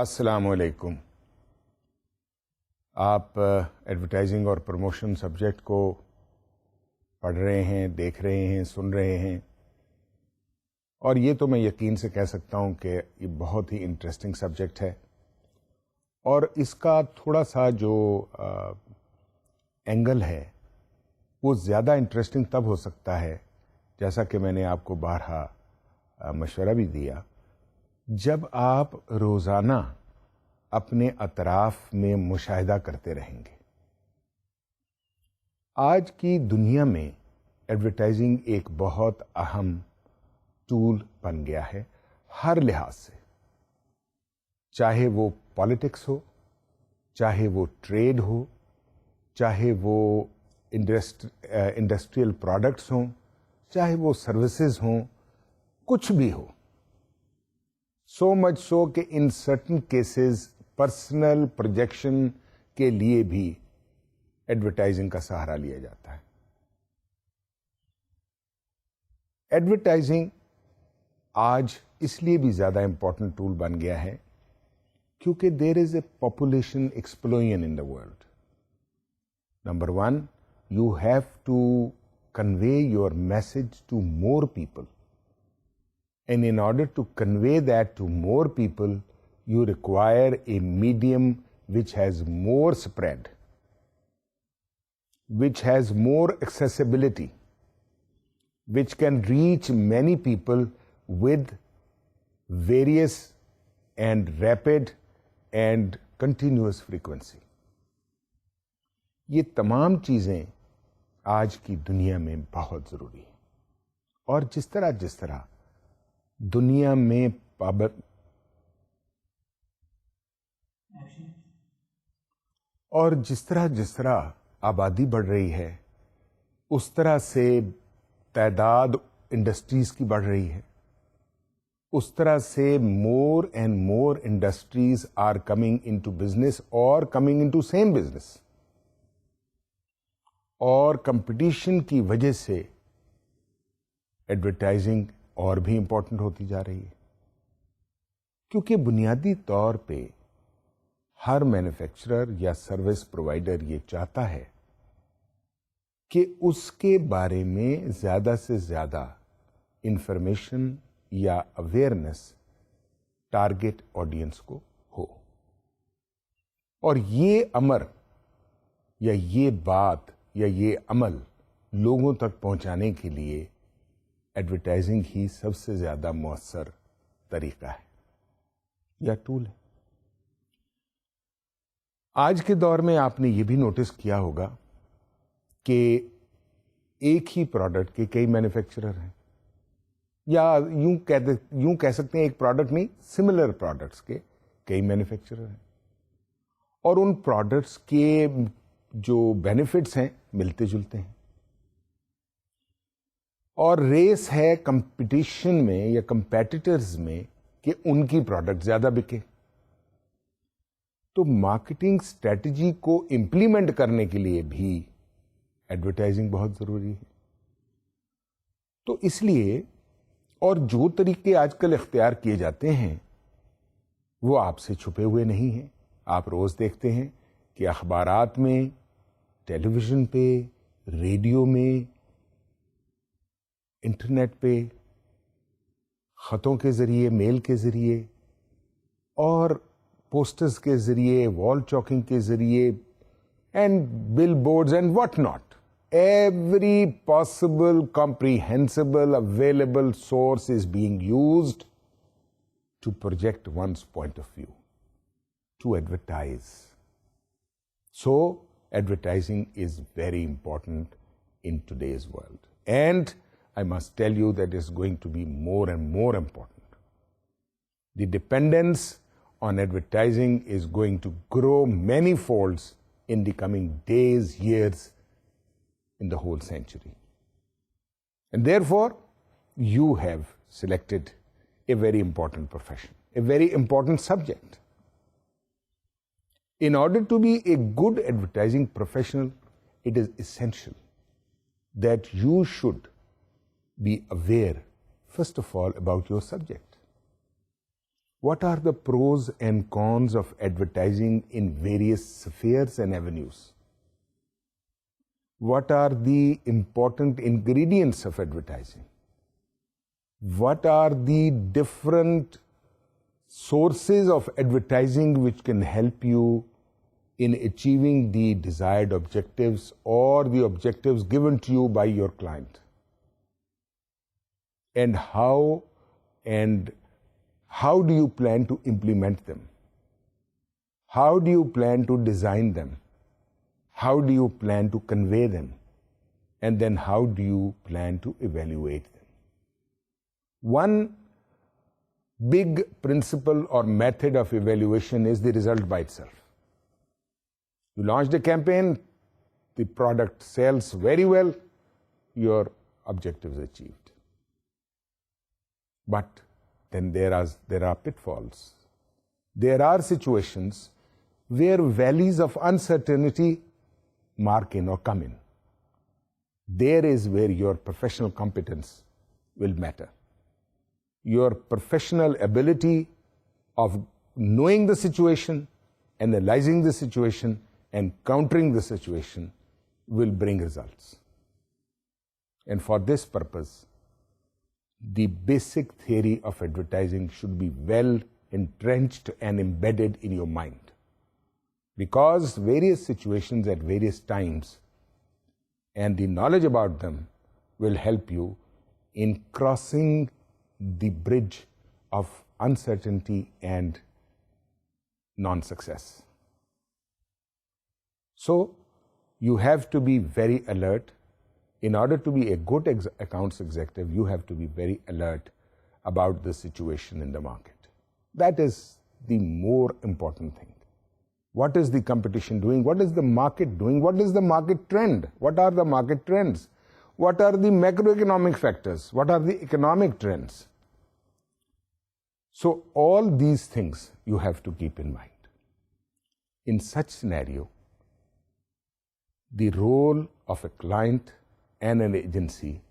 السلام علیکم. آپ ایڈورٹائزنگ اور پروموشن سبجیکٹ کو پڑھ رہے ہیں، دیکھ رہے ہیں، سن رہے ہیں، اور یہ تو میں یقین سے کہہ سکتا ہوں کہ یہ بہت ہی انٹرسٹنگ سبجیکٹ ہے. اور اس کا تھوڑا سا جو اینگل ہے وہ زیادہ انٹرسٹنگ تب ہو سکتا ہے، جیسا کہ میں نے آپ کو بارہا مشورہ بھی دیا، جب آپ روزانہ اپنے اطراف میں مشاہدہ کرتے رہیں گے. آج کی دنیا میں ایڈورٹائزنگ ایک بہت اہم ٹول بن گیا ہے ہر لحاظ سے، چاہے وہ پالیٹکس ہو، چاہے وہ ٹریڈ ہو، چاہے وہ انڈسٹریل پروڈکٹس ہوں، چاہے وہ سروسز ہوں، کچھ بھی ہو. سو مچ سو کہ in certain cases personal projection کے لیے بھی ایڈورٹائزنگ کا سہارا لیا جاتا ہے. ایڈورٹائزنگ آج اس لیے بھی زیادہ امپورٹنٹ ٹول بن گیا ہے کیونکہ there is a population explosion in the world. Number one, you have to convey your message to more people. And in order to convey that to more people, you require a medium which has more spread, which has more accessibility, which can reach many people with various and rapid and continuous frequency. یہ تمام چیزیں آج کی دنیا میں بہت ضروری ہیں. اور جس طرح دنیا میں جس طرح آبادی بڑھ رہی ہے، اس طرح سے تعداد انڈسٹریز کی بڑھ رہی ہے، اس طرح سے more and more industries are coming into business اور کمنگ انٹو سیم بزنس. اور کمپٹیشن کی وجہ سے ایڈورٹائزنگ اور بھی امپورٹنٹ ہوتی جا رہی ہے، کیونکہ بنیادی طور پہ ہر مینوفیکچرر یا سروس پرووائڈر یہ چاہتا ہے کہ اس کے بارے میں زیادہ سے زیادہ انفارمیشن یا اویئرنیس ٹارگیٹ آڈینس کو ہو. اور یہ امر یا یہ بات یا یہ عمل لوگوں تک پہنچانے کے لیے ایڈورٹائزنگ ہی سب سے زیادہ مؤثر طریقہ ہے یا ٹول ہے. آج کے دور میں آپ نے یہ بھی نوٹس کیا ہوگا کہ ایک ہی پروڈکٹ کے کئی مینوفیکچرر ہیں، یا یوں کہہ سکتے ہیں ایک پروڈکٹ نہیں، سملر پروڈکٹس کے کئی مینوفیکچرر ہیں، اور ان پروڈکٹس کے جو بینیفٹس ہیں ملتے جلتے ہیں. اور ریس ہے کمپٹیشن میں یا کمپیٹیٹرز میں کہ ان کی پروڈکٹ زیادہ بکے. تو مارکیٹنگ اسٹریٹجی کو امپلیمنٹ کرنے کے لیے بھی ایڈورٹائزنگ بہت ضروری ہے. تو اس لیے اور جو طریقے آج کل اختیار کیے جاتے ہیں وہ آپ سے چھپے ہوئے نہیں ہیں. آپ روز دیکھتے ہیں کہ اخبارات میں، ٹیلی ویژن پہ، ریڈیو میں، انٹرنیٹ پہ، خطوں کے ذریعے، میل کے ذریعے، اور پوسٹرز کے ذریعے، وال چاکنگ کے ذریعے، and billboards and what not, every possible comprehensible available source is being used to project ones point of view, to advertise. So advertising is very important in today's world. And I must tell you that it's going to be more and more important. The dependence on advertising is going to grow many folds in the coming days, years, in the whole century. And therefore, you have selected a very important profession, a very important subject. In order to be a good advertising professional, it is essential that you should be aware, first of all, about your subject. What are the pros and cons of advertising in various spheres and avenues? What are the important ingredients of advertising? What are the different sources of advertising which can help you in achieving the desired objectives or the objectives given to you by your client? And how do you plan to implement them? How do you plan to design them? How do you plan to convey them? And then how do you plan to evaluate them? One big principle or method of evaluation is the result by itself. You launched a campaign, the product sells very well, your objective is achieved. But then there are pitfalls. There are situations where valleys of uncertainty mark in or come in. There is where your professional competence will matter. Your professional ability of knowing the situation, analyzing the situation, and countering the situation will bring results. And for this purpose, the basic theory of advertising should be well entrenched and embedded in your mind, because various situations at various times and the knowledge about them will help you in crossing the bridge of uncertainty and non-success. So you have to be very alert. In order to be a good accounts executive, you have to be very alert about the situation in the market. That is the more important thing. What is the competition doing? What is the market doing? What is the market trend? What are the market trends? What are the macroeconomic factors? What are the economic trends? So all these things you have to keep in mind. In such scenario, the role of a client and an agency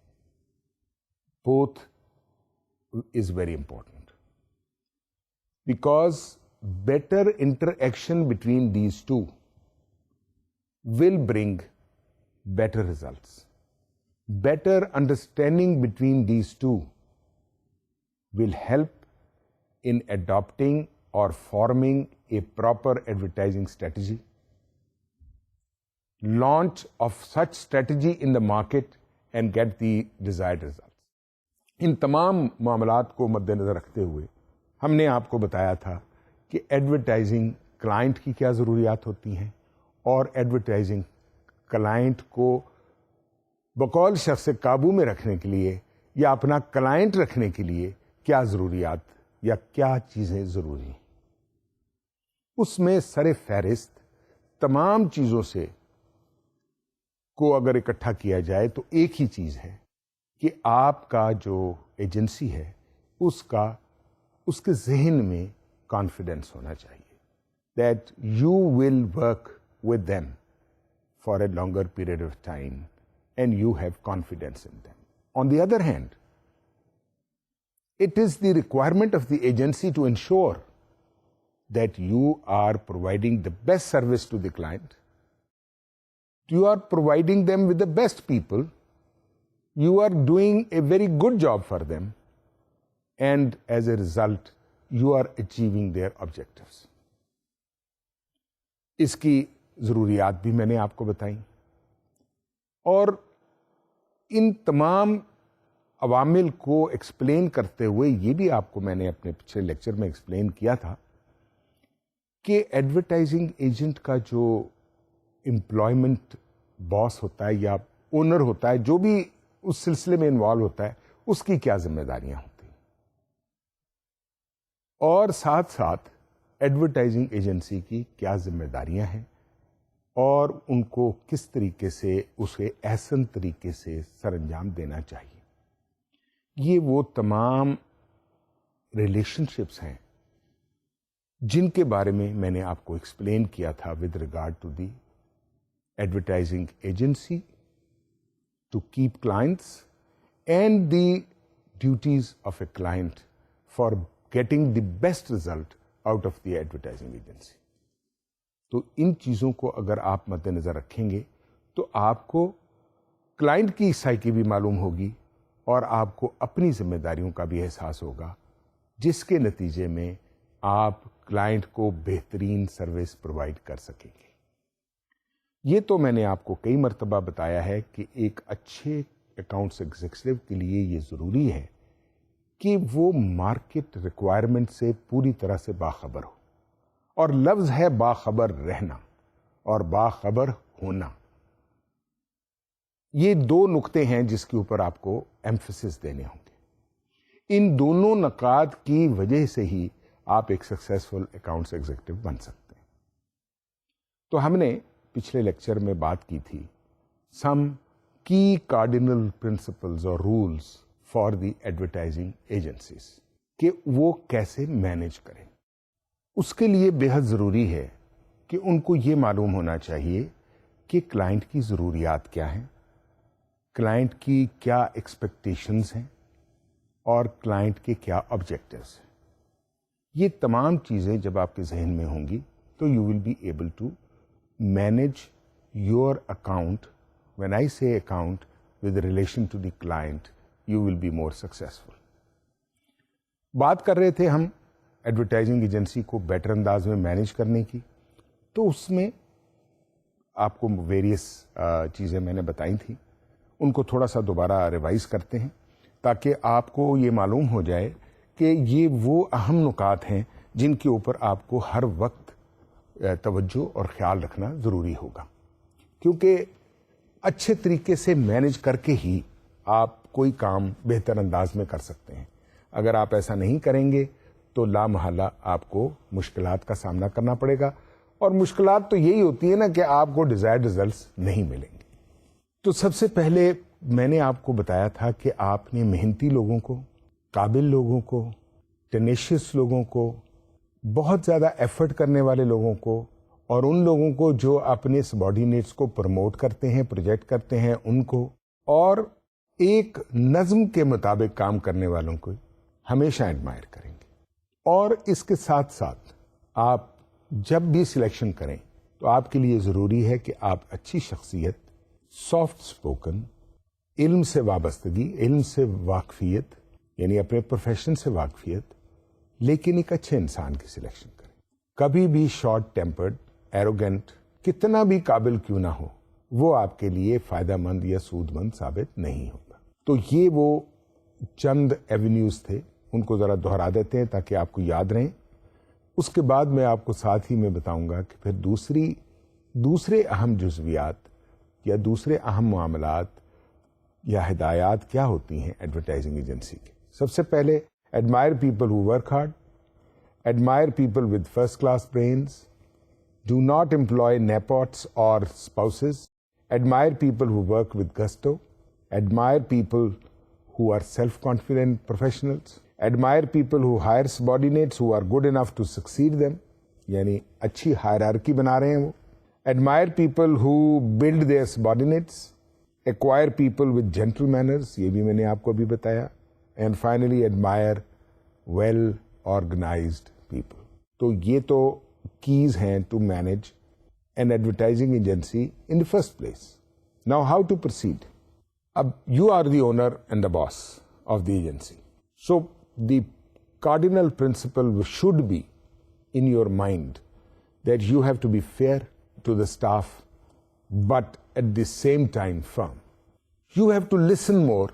both is very important, because better interaction between these two will bring better results. Better understanding between these two will help in adopting or forming a proper advertising strategy, launch of such strategy in the market and get the desired results. ان تمام معاملات کو مد نظر رکھتے ہوئے ہم نے آپ کو بتایا تھا کہ ایڈورٹائزنگ کلائنٹ کی کیا ضروریات ہوتی ہیں اور ایڈورٹائزنگ کلائنٹ کو بقول شخص سے قابو میں رکھنے کے لیے یا اپنا کلائنٹ رکھنے کے لیے کیا ضروریات یا کیا چیزیں ضروری ہیں. اس میں سر فہرست تمام چیزوں سے کو اگر اکٹھا کیا جائے تو ایک ہی چیز ہے کہ آپ کا جو ایجنسی ہے اس کے ذہن میں کانفیڈنس ہونا چاہیے that you will work with them for a longer period of time and you have confidence in them. On the other hand, it is the requirement of the agency to ensure that you are providing the best service to the client. You are providing them with the best people. You are doing a very good job for them. And as a result, you are achieving their objectives. اس کی ضروریات بھی میں نے آپ کو بتائیں, اور ان تمام عوامل کو ایکسپلین کرتے ہوئے یہ بھی آپ کو میں نے اپنے پچھلے لیکچر میں ایکسپلین کیا تھا کہ ایڈورٹائزنگ ایجنٹ کا جو امپلائمنٹ باس ہوتا ہے یا اونر ہوتا ہے, جو بھی اس سلسلے میں انوالو ہوتا ہے, اس کی کیا ذمہ داریاں ہوتی ہیں, اور ساتھ ساتھ ایڈورٹائزنگ ایجنسی کی کیا ذمہ داریاں ہیں اور ان کو کس طریقے سے اسے احسن طریقے سے سر انجام دینا چاہیے. یہ وہ تمام ریلیشن شپس ہیں جن کے بارے میں میں نے آپ کو ایکسپلین کیا تھا with regard to the advertising agency to keep clients and the duties of a client for getting the best result out of the advertising agency. تو ان چیزوں کو اگر آپ مد نظر رکھیں گے تو آپ کو کلائنٹ کی سائیکی بھی معلوم ہوگی اور آپ کو اپنی ذمہ داریوں کا بھی احساس ہوگا، جس کے نتیجے میں آپ کلائنٹ کو بہترین سروس پرووائڈ کر سکیں گے. یہ تو میں نے آپ کو کئی مرتبہ بتایا ہے کہ ایک اچھے اکاؤنٹس ایگزیکٹو کے لیے یہ ضروری ہے کہ وہ مارکیٹ ریکوائرمنٹ سے پوری طرح سے باخبر ہو. اور لفظ ہے باخبر رہنا اور باخبر ہونا. یہ دو نقطے ہیں جس کے اوپر آپ کو ایمفسس دینے ہوں گے. ان دونوں نکات کی وجہ سے ہی آپ ایک سکسیسفل اکاؤنٹس ایگزیکٹو بن سکتے ہیں. تو ہم نے پچھلے لیکچر میں بات کی تھی سم کی کارڈینل پرنسپلز اور rules for the advertising agencies کہ وہ کیسے مینج کریں. اس کے لیے بے حد ضروری ہے کہ ان کو یہ معلوم ہونا چاہیے کہ کلائنٹ کی ضروریات کیا ہیں، کلائنٹ کی کیا ایکسپیکٹیشنز ہیں اور کلائنٹ کے کیا آبجیکٹیوز ہیں. یہ تمام چیزیں جب آپ کے ذہن میں ہوں گی تو you will be able to manage your account. When I say account with relation to the client you will be more successful. بات کر رہے تھے ہم ایڈورٹائزنگ ایجنسی کو بیٹر انداز میں مینج کرنے کی. تو اس میں آپ کو ویریس چیزیں میں نے بتائی تھیں، ان کو تھوڑا سا دوبارہ ریوائز کرتے ہیں تاکہ آپ کو یہ معلوم ہو جائے کہ یہ وہ اہم نکات ہیں جن کے اوپر آپ کو ہر وقت توجہ اور خیال رکھنا ضروری ہوگا، کیونکہ اچھے طریقے سے مینج کر کے ہی آپ کوئی کام بہتر انداز میں کر سکتے ہیں. اگر آپ ایسا نہیں کریں گے تو لا محالہ آپ کو مشکلات کا سامنا کرنا پڑے گا، اور مشکلات تو یہی ہوتی ہے نا کہ آپ کو ڈیزائرڈ ریزلٹس نہیں ملیں گے. تو سب سے پہلے میں نے آپ کو بتایا تھا کہ آپ نے محنتی لوگوں کو، قابل لوگوں کو، ٹینیشیس لوگوں کو، بہت زیادہ ایفرٹ کرنے والے لوگوں کو، اور ان لوگوں کو جو اپنے سبارڈینیٹس کو پروموٹ کرتے ہیں، پروجیکٹ کرتے ہیں ان کو، اور ایک نظم کے مطابق کام کرنے والوں کو ہمیشہ ایڈمائر کریں گے. اور اس کے ساتھ ساتھ آپ جب بھی سلیکشن کریں تو آپ کے لیے ضروری ہے کہ آپ اچھی شخصیت، سافٹ اسپوکن، علم سے وابستگی، علم سے واقفیت یعنی اپنے پروفیشن سے واقفیت، لیکن ایک اچھے انسان کی سلیکشن کریں. کبھی بھی شارٹ ٹیمپرڈ، ایروگینٹ، کتنا بھی قابل کیوں نہ ہو، وہ آپ کے لیے فائدہ مند یا سود مند ثابت نہیں ہوگا. تو یہ وہ چند ایونیوز تھے، ان کو ذرا دہرا دیتے ہیں تاکہ آپ کو یاد رہیں. اس کے بعد میں آپ کو ساتھ ہی میں بتاؤں گا کہ پھر دوسرے اہم جزویات یا دوسرے اہم معاملات یا ہدایات کیا ہوتی ہیں ایڈورٹائزنگ ایجنسی کے. سب سے پہلے admire people who work hard, admire people with first class brains, do not employ nepots or spouses, admire people who work with gusto, admire people who are self-confident professionals, admire people who hire subordinates who are good enough to succeed them, یعنی اچھی hierarchy بنا رہے ہیں وہ. admire people who build their subordinates, acquire people with gentle manners، یہ بھی میں نے آپ کو ابھی بتایا. and finally admire well organized people. تو یہ تو keys ہیں to manage an advertising agency in the first place. Now how to proceed? اب you are the owner and the boss of the agency. So the cardinal principle should be in your mind that you have to be fair to the staff, but at the same time firm. You have to listen more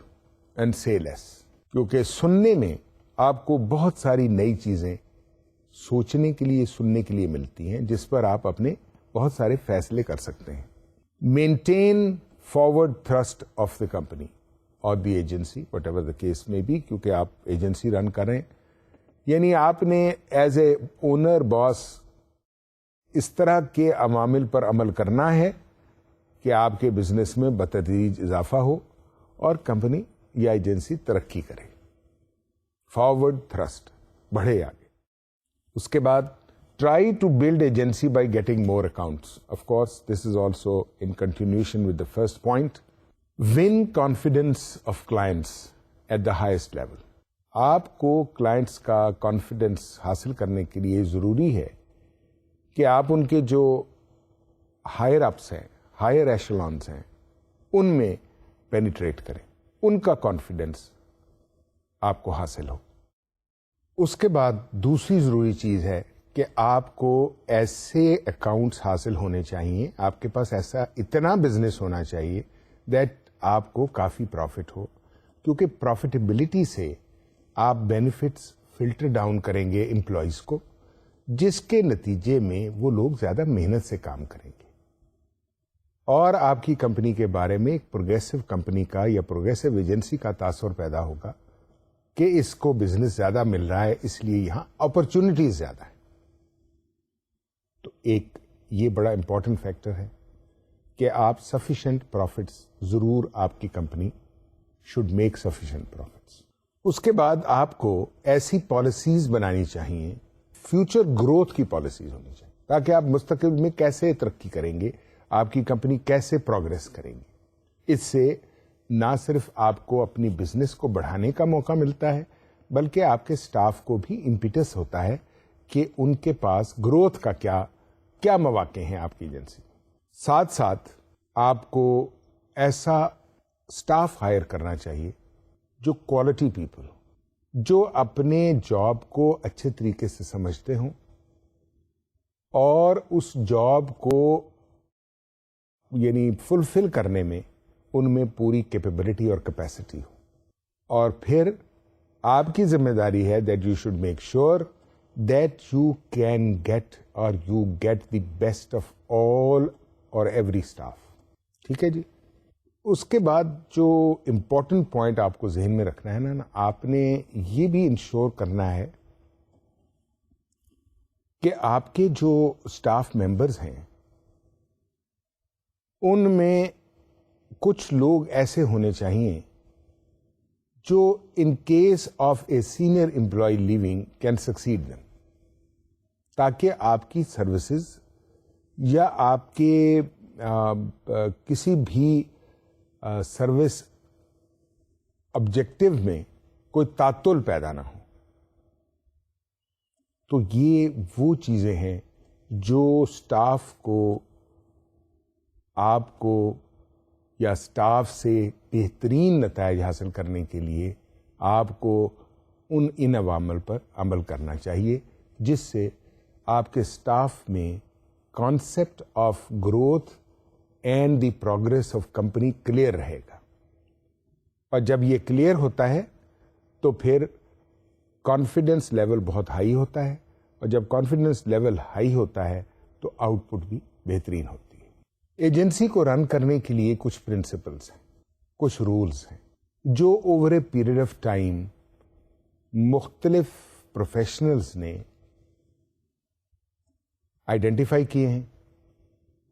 and say less. کیونکہ سننے میں آپ کو بہت ساری نئی چیزیں سوچنے کے لیے، سننے کے لیے ملتی ہیں جس پر آپ اپنے بہت سارے فیصلے کر سکتے ہیں. Maintain forward thrust of the company or the agency, whatever the case may be, کیونکہ آپ ایجنسی رن کریں، یعنی آپ نے ایز اے اونر باس اس طرح کے عوامل پر عمل کرنا ہے کہ آپ کے بزنس میں بتدریج اضافہ ہو اور کمپنی یا ایجنسی ترقی کرے. فارورڈ تھرسٹ، بڑھے آگے. اس کے بعد try to build agency by getting more accounts. Of course, this is also in continuation with the first point. Win confidence of clients at the highest level. آپ کو clients کا confidence حاصل کرنے کے لیے ضروری ہے کہ آپ ان کے جو ہائر اپس ہیں, ہائر ایشلانس ہیں, ان میں پینیٹریٹ کریں, ان کا کانفیڈنس آپ کو حاصل ہو. اس کے بعد دوسری ضروری چیز ہے کہ آپ کو ایسے اکاؤنٹس حاصل ہونے چاہیے, آپ کے پاس ایسا اتنا بزنس ہونا چاہیے دیٹ آپ کو کافی پروفٹ ہو, کیونکہ پروفیٹیبلٹی سے آپ بینیفٹس فلٹر ڈاؤن کریں گے امپلائیز کو, جس کے نتیجے میں وہ لوگ زیادہ محنت سے کام کریں گے, اور آپ کی کمپنی کے بارے میں ایک پروگریسو کمپنی کا یا پروگریسو ایجنسی کا تاثر پیدا ہوگا کہ اس کو بزنس زیادہ مل رہا ہے, اس لیے یہاں اپرچونٹیز زیادہ ہیں. تو ایک یہ بڑا امپورٹنٹ فیکٹر ہے کہ آپ سفیشینٹ پروفٹس, ضرور آپ کی company should make sufficient profits. اس کے بعد آپ کو ایسی پالیسیز بنانی چاہیے, فیوچر گروتھ کی پالیسیز ہونی چاہیے, تاکہ آپ مستقبل میں کیسے ترقی کریں گے, آپ کی کمپنی کیسے پروگرس کریں گی. اس سے نہ صرف آپ کو اپنی بزنس کو بڑھانے کا موقع ملتا ہے, بلکہ آپ کے سٹاف کو بھی امپیٹس ہوتا ہے کہ ان کے پاس گروتھ کا کیا مواقع ہیں آپ کی ایجنسی میں. ساتھ ساتھ آپ کو ایسا سٹاف ہائر کرنا چاہیے جو کوالٹی پیپل ہو, جو اپنے جاب کو اچھے طریقے سے سمجھتے ہوں اور اس جاب کو یعنی فلفل کرنے میں ان میں پوری کیپیبلٹی اور کیپیسٹی ہو. اور پھر آپ کی ذمہ داری ہے that you should make sure that you can get or you get the best of all or every staff. ٹھیک ہے جی. اس کے بعد جو امپورٹنٹ پوائنٹ آپ کو ذہن میں رکھنا ہے نا, آپ نے یہ بھی انشور کرنا ہے کہ آپ کے جو اسٹاف ممبرز ہیں ان میں کچھ لوگ ایسے ہونے چاہیے جو in case of a senior employee leaving can succeed them, تاکہ آپ کی سروسز یا آپ کے کسی بھی سروس آبجیکٹو میں کوئی تعطل پیدا نہ ہو. تو یہ وہ چیزیں ہیں جو اسٹاف کو آپ کو یا اسٹاف سے بہترین نتائج حاصل کرنے کے لیے آپ کو ان عوامل پر عمل کرنا چاہیے, جس سے آپ کے اسٹاف میں concept of growth and the progress of company clear رہے گا. اور جب یہ کلیئر ہوتا ہے تو پھر کانفیڈنس لیول بہت ہائی ہوتا ہے, اور جب کانفیڈنس لیول ہائی ہوتا ہے تو آؤٹ پٹ بھی بہترین ہوتی ہے. ایجنسی کو رن کرنے کے لیے کچھ پرنسپلس ہیں, کچھ رولز ہیں جو over a period of time مختلف پروفیشنلز نے آئیڈینٹیفائی کیے ہیں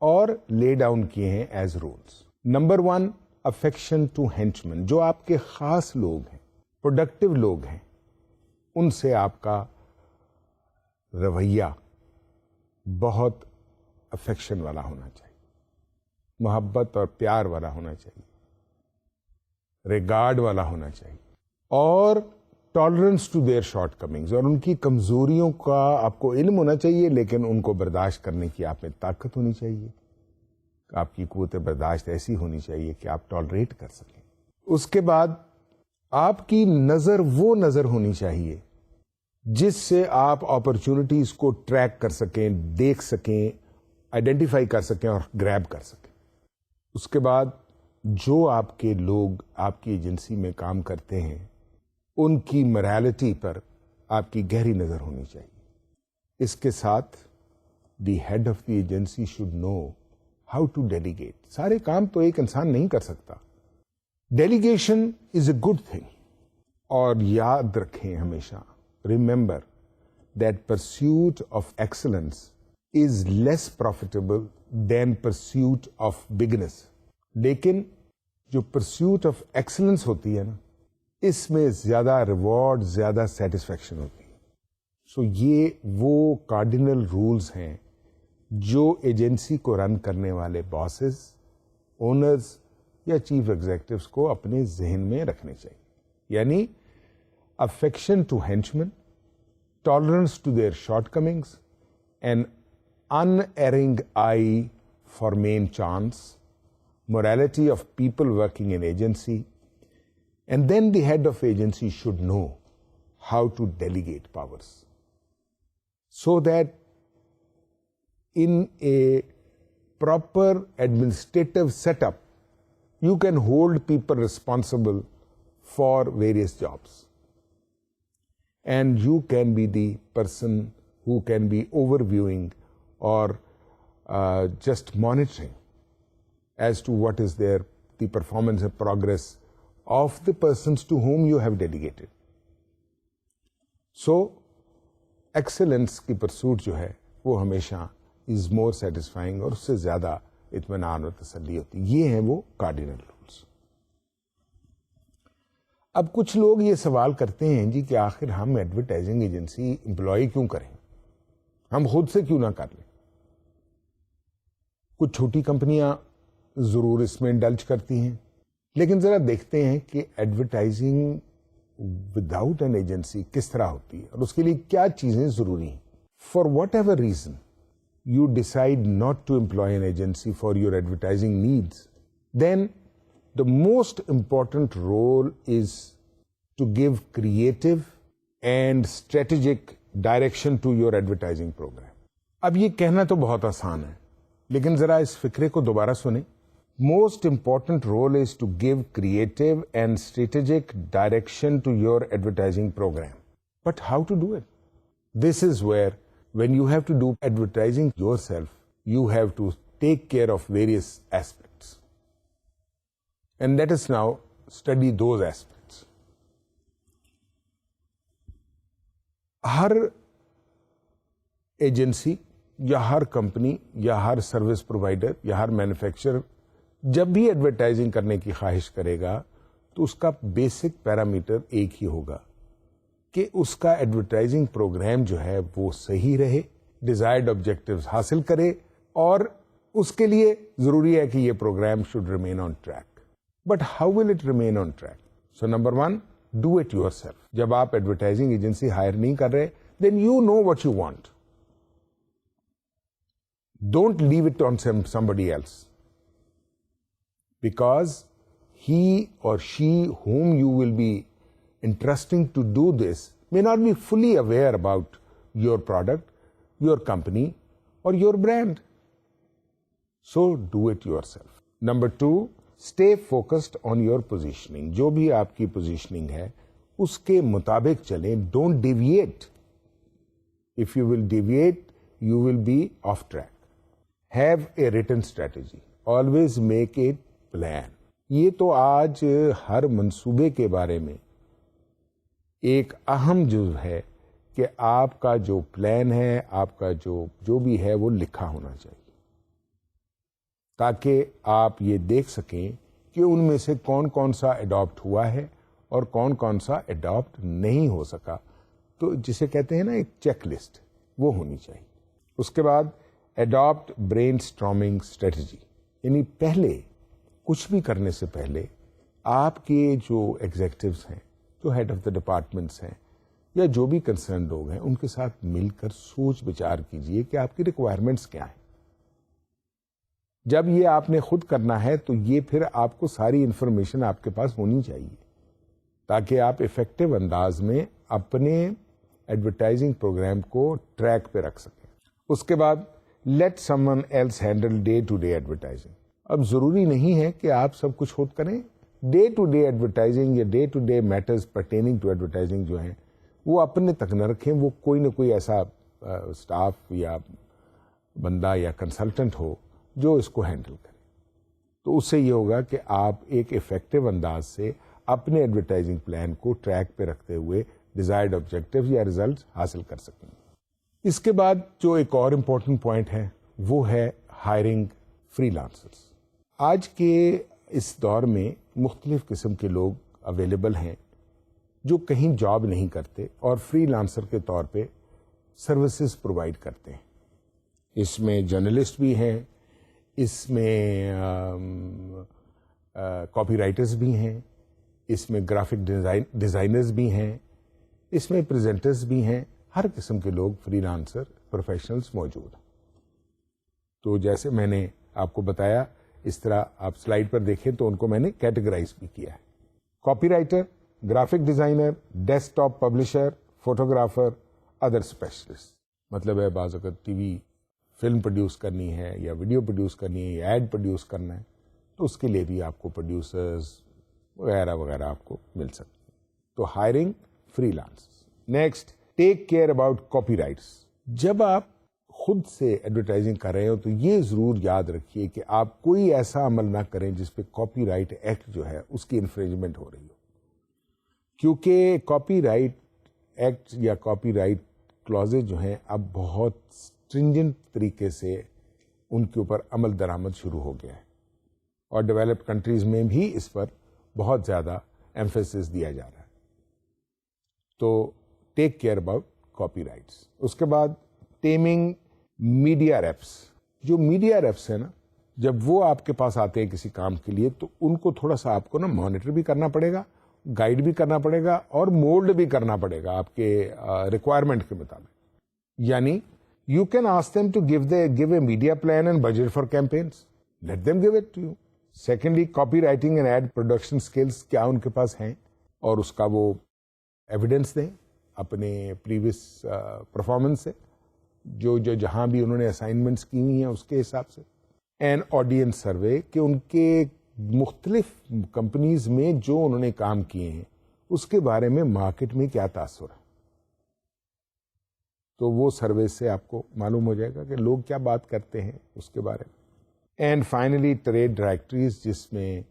اور لے ڈاؤن کیے ہیں as rules. Number 1, affection to henchman. جو آپ کے خاص لوگ ہیں, پروڈکٹیو لوگ ہیں, ان سے آپ کا رویہ بہت افیکشن والا ہونا چاہیے, محبت اور پیار والا ہونا چاہیے, ریگارڈ والا ہونا چاہیے, اور tolerance to their shortcomings, اور ان کی کمزوریوں کا آپ کو علم ہونا چاہیے, لیکن ان کو برداشت کرنے کی آپ میں طاقت ہونی چاہیے. آپ کی قوت برداشت ایسی ہونی چاہیے کہ آپ ٹالریٹ کر سکیں. اس کے بعد آپ کی نظر وہ نظر ہونی چاہیے جس سے آپ اپرچونٹیز کو ٹریک کر سکیں, دیکھ سکیں, آئیڈینٹیفائی کر سکیں اور گریب کر سکیں. اس کے بعد جو آپ کے لوگ آپ کی ایجنسی میں کام کرتے ہیں ان کی morality پر آپ کی گہری نظر ہونی چاہیے. اس کے ساتھ the head of the agency should know how to delegate. سارے کام تو ایک انسان نہیں کر سکتا. Delegation is a good thing. اور یاد رکھیں ہمیشہ, remember that pursuit of excellence is less profitable than pursuit of bigness. لیکن جو پرسوٹ آف ایکسلنس ہوتی ہے نا, اس میں زیادہ ریوارڈ, زیادہ سیٹسفیکشن ہوتی ہے. سو یہ وہ کارڈینل رولز ہیں جو ایجنسی کو رن کرنے والے باسز, اونرز یا چیف ایگزیکٹوز کو اپنے ذہن میں رکھنے چاہیے. یعنی affection to henchmen, tolerance to their shortcomings, an unerring eye for main chance, morality of people working in agency, and then the head of agency should know how to delegate powers so that in a proper administrative setup you can hold people responsible for various jobs, and you can be the person who can be overviewing or just monitoring as to what is the performance and progress of the persons to whom you have delegated. So, excellence کی pursuit جو ہے وہ ہمیشہ is more satisfying اور اس سے زیادہ اطمینان اور تسلی ہوتی. یہ ہیں وہ cardinal rules. اب کچھ لوگ یہ سوال کرتے ہیں جی کہ آخر ہم ایڈورٹائزنگ ایجنسی امپلائی کیوں کریں, ہم خود سے کیوں نہ کر لیں. کچھ چھوٹی کمپنیاں ضرور اس میں انڈلج کرتی ہیں, لیکن ذرا دیکھتے ہیں کہ ایڈورٹائزنگ وداؤٹ این ایجنسی کس طرح ہوتی ہے اور اس کے لیے کیا چیزیں ضروری ہیں. For whatever reason you decide not to employ an agency for your advertising needs, then the most important role is to give creative and strategic direction to your advertising program. اب یہ کہنا تو بہت آسان ہے, لیکن ذرا اس فکرے کو دوبارہ سنیں. Most important role is to give creative and strategic direction to your advertising program. But how to do it? This is where, when you have to do advertising yourself, you have to take care of various aspects. And let us now study those aspects. Hare agency یا ہر company یا ہر service provider یا ہر manufacturer جب بھی advertising کرنے کی خواہش کرے گا تو اس کا بیسک پیرامیٹر ایک ہی ہوگا کہ اس کا ایڈورٹائزنگ پروگرام جو ہے وہ صحیح رہے, ڈیزائرڈ آبجیکٹیوز حاصل کرے, اور اس کے لیے ضروری ہے کہ یہ program should remain on track. But how will it remain on track? So number one, do it yourself. جب آپ ایڈورٹائزنگ ایجنسی ہائر نہیں کر رہے, then you know what you want. Don't leave it on somebody else. Because he or she whom you will be entrusting to do this may not be fully aware about your product, your company, or your brand. So do it yourself. Number two, stay focused on your positioning. جو بھی آپ کی positioning ہے اس کے مطابق چلیں. Don't deviate. If you will deviate you will be off track. Have a written strategy. Always make a plan. یہ تو آج ہر منصوبے کے بارے میں ایک اہم جزو ہے کہ آپ کا جو پلان ہے, آپ کا جو بھی ہے وہ لکھا ہونا چاہیے, تاکہ آپ یہ دیکھ سکیں کہ ان میں سے کون کون سا اڈاپٹ ہوا ہے اور کون کون سا اڈاپٹ نہیں ہو سکا. تو جسے کہتے ہیں نا ایک چیک لسٹ, وہ ہونی چاہیے. اس کے بعد اڈاپٹ برین اسٹارمنگ اسٹریٹجی. یعنی پہلے کچھ بھی کرنے سے پہلے آپ کے جو ایگزیکٹوز ہیں, جو ہیڈ آف دا ڈپارٹمنٹس ہیں, یا جو بھی کنسرن لوگ ہیں, ان کے ساتھ مل کر سوچ بچار کیجئے کہ آپ کی ریکوائرمنٹس کیا ہیں. جب یہ آپ نے خود کرنا ہے تو یہ پھر آپ کو ساری انفارمیشن آپ کے پاس ہونی چاہیے تاکہ آپ افیکٹو انداز میں اپنے ایڈورٹائزنگ پروگرام کو ٹریک پہ رکھ سکیں. اس کے بعد let someone else handle day to day advertising. اب ضروری نہیں ہے کہ آپ سب کچھ خود کریں. ڈے ٹو ڈے ایڈورٹائزنگ یا day to day matters pertaining to advertising جو ہیں وہ اپنے تک نہ رکھیں. وہ کوئی نہ کوئی ایسا اسٹاف یا بندہ یا کنسلٹنٹ ہو جو اس کو ہینڈل کرے. تو اس سے یہ ہوگا کہ آپ ایک افیکٹو انداز سے اپنے ایڈورٹائزنگ پلان کو ٹریک پہ رکھتے ہوئے ڈیزائرڈ آبجیکٹو یا ریزلٹس حاصل کر سکیں. اس کے بعد جو ایک اور امپورٹنٹ پوائنٹ ہے وہ ہے ہائرنگ فری لانسرز. آج کے اس دور میں مختلف قسم کے لوگ اویلیبل ہیں جو کہیں جاب نہیں کرتے اور فری لانسر کے طور پہ سروسز پرووائڈ کرتے ہیں. اس میں جرنلسٹ بھی ہیں, اس میں کاپی رائٹرز بھی ہیں, اس میں گرافک ڈیزائنرز بھی ہیں, اس میں پریزنٹرز بھی ہیں, ہر قسم کے لوگ فری لانسر پروفیشنلز موجود ہیں. تو جیسے میں نے آپ کو بتایا اس طرح آپ سلائیڈ پر دیکھیں تو ان کو میں نے کیٹیگرائز بھی کیا ہے. Copywriter, graphic designer, desktop publisher, photographer, other specialist. مطلب ہے بعض اوقات ٹی وی فلم پروڈیوس کرنی ہے یا ویڈیو پروڈیوس کرنی ہے یا ایڈ پروڈیوس کرنا ہے تو اس کے لیے بھی آپ کو پروڈیوسرز وغیرہ وغیرہ آپ کو مل سکتے ہیں. تو hiring free lance. Next, take care about copy rights. جب آپ خود سے ایڈورٹائزنگ کر رہے ہو تو یہ ضرور یاد رکھیے کہ آپ کوئی ایسا عمل نہ کریں جس پہ کاپی رائٹ ایکٹ جو ہے اس کی انفرنجمنٹ ہو رہی ہو, کیونکہ کاپی رائٹ ایکٹ یا کاپی رائٹ کلازز جو ہیں اب بہت اسٹرنجنٹ طریقے سے ان کے اوپر عمل درآمد شروع ہو گیا ہے, اور ڈیولپڈ کنٹریز میں بھی اس پر بہت زیادہ ایمفیسس دیا جا رہا ہے. تو take care about copyrights. اس کے بعد ٹیمنگ میڈیا ریپس. جو میڈیا ریپس ہیں نا, جب وہ آپ کے پاس آتے ہیں کسی کام کے لیے تو ان کو تھوڑا سا آپ کو نا مانیٹر بھی کرنا پڑے گا, گائیڈ بھی کرنا پڑے گا اور مولڈ بھی کرنا پڑے گا آپ کے ریکوائرمنٹ کے مطابق. یعنی you can ask them to give a media plan and budget for campaigns, let them give it to you. Secondly, copywriting and ad production skills کیا ان کے پاس ہیں اور اس کا وہ ایویڈنس دیں اپنے پریویس پرفارمنس سے, جو جہاں بھی انہوں نے اسائنمنٹس کی ہوئی ہیں اس کے حساب سے. اینڈ آڈینس سروے, کہ ان کے مختلف کمپنیز میں جو انہوں نے کام کیے ہیں اس کے بارے میں مارکیٹ میں کیا تاثر ہے, تو وہ سروے سے آپ کو معلوم ہو جائے گا کہ لوگ کیا بات کرتے ہیں اس کے بارے میں. اینڈ فائنلی, ٹریڈ ڈائریکٹریز, جس میں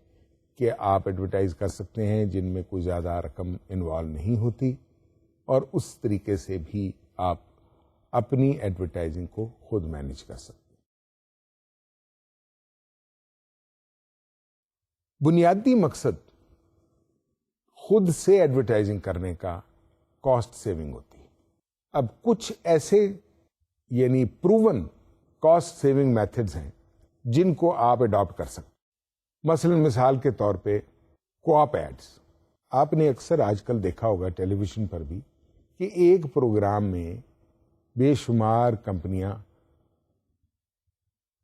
کہ آپ ایڈورٹائز کر سکتے ہیں جن میں کوئی زیادہ رقم انوالو نہیں ہوتی, اور اس طریقے سے بھی آپ اپنی ایڈورٹائزنگ کو خود مینج کر سکتے ہیں. بنیادی مقصد خود سے ایڈورٹائزنگ کرنے کا کاسٹ سیونگ ہوتی ہے. اب کچھ ایسے یعنی پروون کاسٹ سیونگ میتھڈز ہیں جن کو آپ اڈاپٹ کر سکتے. مثلا مثال کے طور پہ کوآپ ایڈز. آپ نے اکثر آج کل دیکھا ہوگا ٹیلی ویژن پر بھی کہ ایک پروگرام میں بے شمار کمپنیاں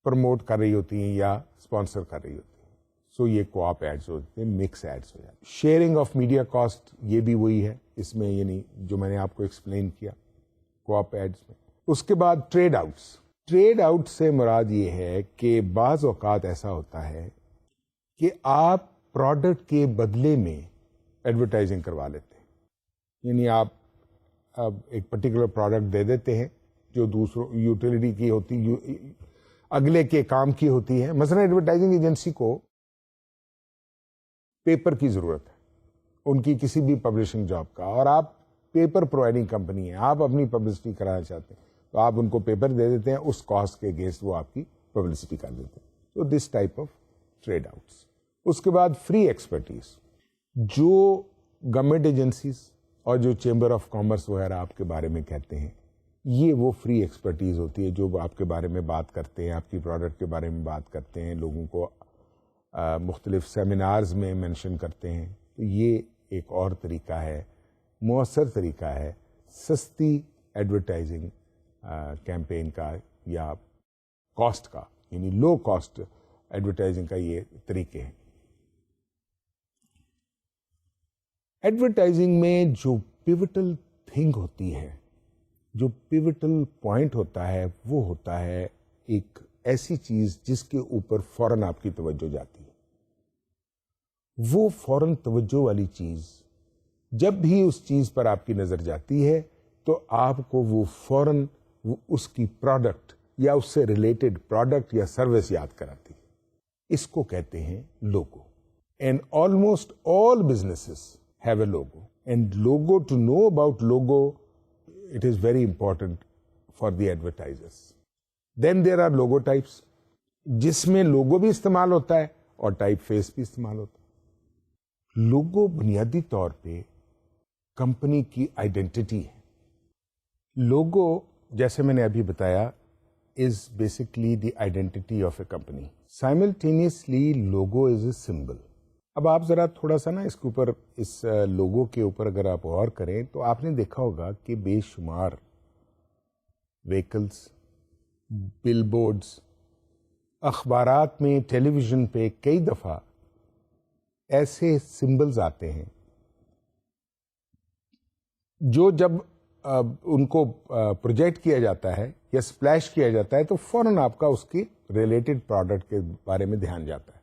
پروموٹ کر رہی ہوتی ہیں یا اسپانسر کر رہی ہوتی ہیں. سو یہ کوآپ ایڈز ہوتے ہیں, مکس ایڈز ہو جاتے ہیں. شیئرنگ آف میڈیا کاسٹ, یہ بھی وہی ہے اس میں, یعنی جو میں نے آپ کو ایکسپلین کیا کوآپ ایڈز میں. اس کے بعد ٹریڈ آؤٹس. ٹریڈ آؤٹ سے مراد یہ ہے کہ بعض اوقات ایسا ہوتا ہے کہ آپ پروڈکٹ کے بدلے میں ایڈورٹائزنگ کروا لیتے ہیں. یعنی آپ اب ایک پرٹیکولر پروڈکٹ دے دیتے ہیں جو دوسروں یوٹیلیٹی کی ہوتی, اگلے کے کام کی ہوتی ہے. مثلا ایڈورٹائزنگ ایجنسی کو پیپر کی ضرورت ہے ان کی کسی بھی پبلشنگ جاب کا, اور آپ پیپر پرووائڈنگ کمپنی ہیں, آپ اپنی پبلسٹی کرانا چاہتے ہیں تو آپ ان کو پیپر دے دیتے ہیں, اس کاسٹ کے اگینسٹ وہ آپ کی پبلسٹی کر دیتے ہیں. تو this type of trade outs. اس کے بعد فری ایکسپرٹیز. جو گورنمنٹ ایجنسیز اور جو چیمبر آف کامرس وغیرہ آپ کے بارے میں کہتے ہیں, یہ وہ فری ایکسپرٹیز ہوتی ہے جو آپ کے بارے میں بات کرتے ہیں, آپ کی پروڈکٹ کے بارے میں بات کرتے ہیں, لوگوں کو مختلف سیمینارز میں مینشن کرتے ہیں. تو یہ ایک اور طریقہ ہے, مؤثر طریقہ ہے سستی ایڈورٹائزنگ کیمپین کا یا کاسٹ کا, یعنی لو کاسٹ ایڈورٹائزنگ کا یہ طریقے ہیں. ایڈورٹائزنگ میں جو پیوٹل تھنگ ہوتی ہے, جو پیوٹل پوائنٹ ہوتا ہے, وہ ہوتا ہے ایک ایسی چیز جس کے اوپر فوراً آپ کی توجہ جاتی ہے. وہ فوراً توجہ والی چیز جب بھی اس چیز پر آپ کی نظر جاتی ہے تو آپ کو وہ فوراً اس کی پروڈکٹ یا اس سے ریلیٹڈ پروڈکٹ یا سروس یاد کراتی ہے. اس کو کہتے ہیں logo. And almost all businesses have a logo, and logo, to know about logo, it is very important for the advertisers. Then there are logo types, جس میں لوگو بھی استعمال ہوتا ہے اور ٹائپ فیس بھی استعمال ہوتا ہے. لوگو بنیادی طور پہ کمپنی کی آئیڈینٹی ہے. لوگو جیسے میں نے ابھی بتایا is basically the identity of a company. Simultaneously, logo is a symbol. اب آپ ذرا تھوڑا سا نا اس کے اوپر، اس لوگو کے اوپر اگر آپ غور کریں تو آپ نے دیکھا ہوگا کہ بے شمار ویکلز، بل بورڈز، اخبارات میں، ٹیلی ویژن پہ کئی دفعہ ایسے سمبلز آتے ہیں جو جب ان کو پروجیکٹ کیا جاتا ہے یا سپلیش کیا جاتا ہے تو فوراً آپ کا اس کی ریلیٹڈ پروڈکٹ کے بارے میں دھیان جاتا ہے.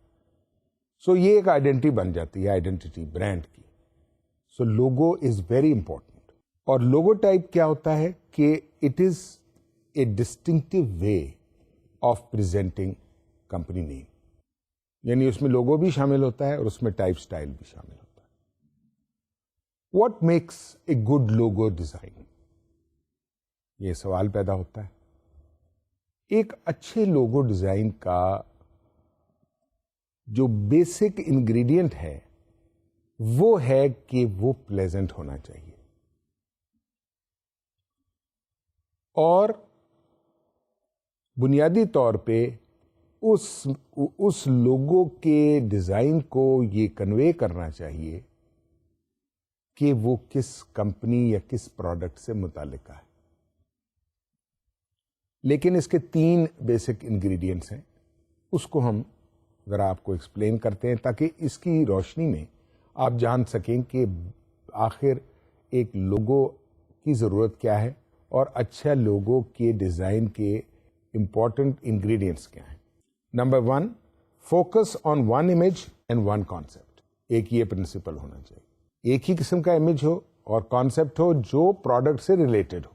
سو یہ ایک آئیڈینٹی بن جاتی ہے، آئیڈینٹی برانڈ کی. So logo is very important. اور لوگو ٹائپ کیا ہوتا ہے کہ it is a distinctive way of presenting company name. یعنی اس میں لوگو بھی شامل ہوتا ہے اور اس میں ٹائپ سٹائل بھی شامل ہوتا ہے. What makes a good logo design? یہ سوال پیدا ہوتا ہے. ایک اچھے لوگو ڈیزائن کا جو بیسک انگریڈینٹ ہے وہ ہے کہ وہ پلیزنٹ ہونا چاہیے اور بنیادی طور پہ اس لوگو کے ڈیزائن کو یہ کنوے کرنا چاہیے کہ وہ کس کمپنی یا کس پروڈکٹ سے متعلق ہے. لیکن اس کے 3 بیسک انگریڈینٹس ہیں، اس کو ہم ذرا آپ کو ایکسپلین کرتے ہیں تاکہ اس کی روشنی میں آپ جان سکیں کہ آخر ایک لوگو کی ضرورت کیا ہے اور اچھا لوگو کے ڈیزائن کے امپورٹنٹ انگریڈینٹس کیا ہیں. Number 1، focus on 1 image and 1 concept. ایک یہ پرنسپل ہونا چاہیے، ایک ہی قسم کا امیج ہو اور کانسیپٹ ہو جو پروڈکٹ سے related who.